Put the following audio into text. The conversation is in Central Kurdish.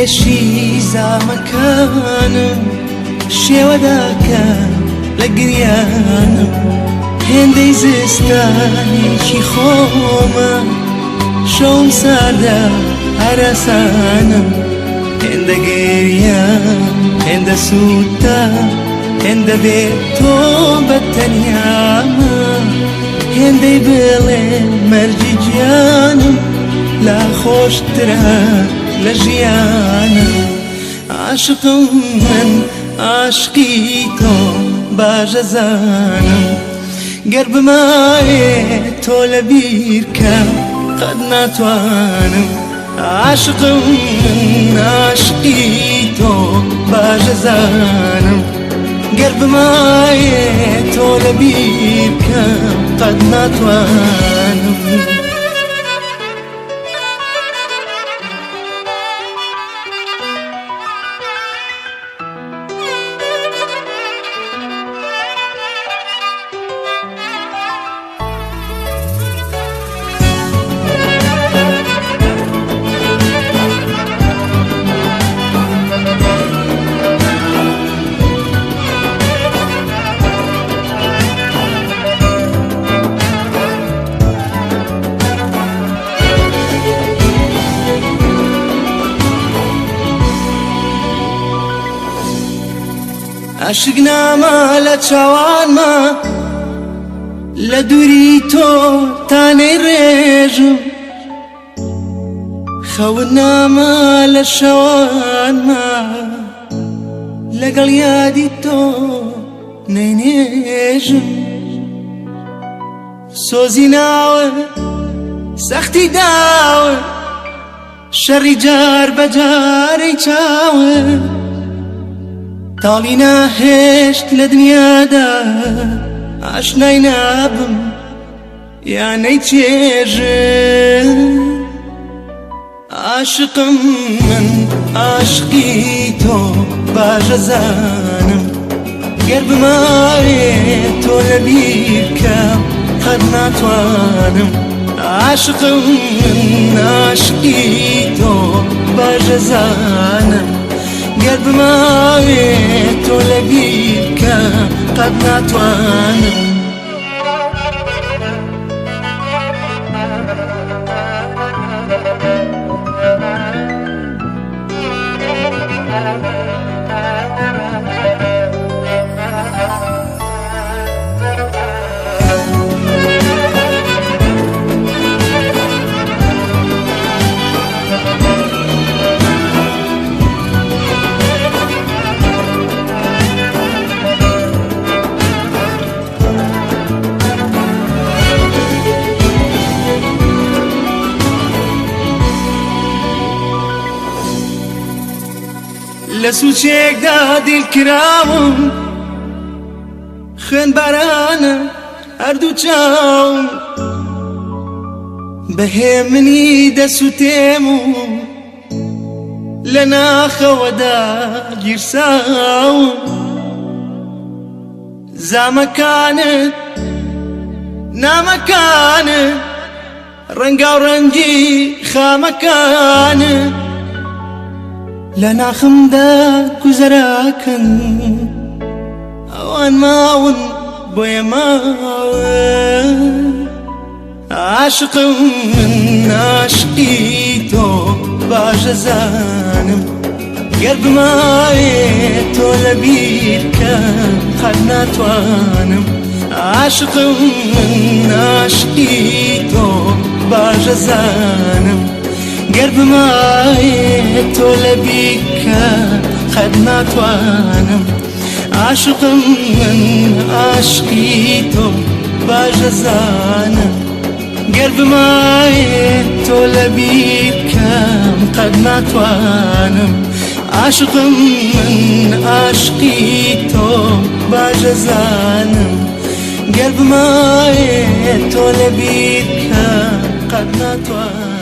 کێشی زامەکانم شێوە داکەم لە گریانم هێندەی زستانێکی خۆمە شەوم ساردە هەراسانم هێندە گریان هێندە سووتە هێندە بێت تۆ بەتەنیامە هێندەی بڵێ مەرجی گیانم لا خۆشترە لە ژیانم عاشقم من عاشقی تۆ باشە زانم گەر بمایێ تۆ لە بیرکە قەت ناتوانم عاشقم من عاشقی تۆ باشە زانم گەر بمایێ تۆ لە بیرکە قەت ناتوانم عاشق نامە لە چاوانمە لە دووری تۆ تانەی ڕێژم خەون نامە لە شەوانمە لەگەڵ یادی تۆ نەینێژم سۆزی ناوە سەختی داوە شەڕی جار بەجارەی چاوە تاڵی ناهێشت لە دنیادا ئاشنای نابم یانەی چێژم عاشقم من عاشقی تۆ باشە زانم گەر بمایێ تۆ لە بیرکەم قەت ناتوانم عاشقم من عاشقی تۆ باشە زانم گەر بمایێ تۆ لە بیرکە قەت ناتوانم لە سوچێکدا دیلکراوم خوێن بارانە هەردوو چاوم بەهێمنی دەسووتێم و لە ناخەوەدا گیرساوم زامەکانت نامەکانت ڕەنگا و ڕەنگی خامەکانت لە ناخمدا گوزەراکەن ئەوان ماون بۆیە ماون عاشقم من عاشقی تۆ باشە زانم گەر بمایێ تۆ لە بیرکە قەت ناتوانم عاشقم من عاشقی تۆ باشە زانم گەر بمایێ تۆ لە بیرکە قەت ناتوانم عاشقم من عاشقی تۆ باشە زانم گەر بمایێ تۆ لە بیرکەم قەت ناتوانم عاشقم من عاشقی تۆ باشە زانم گەر بمایێ تۆ لە بیرکەم قەت ناتوانم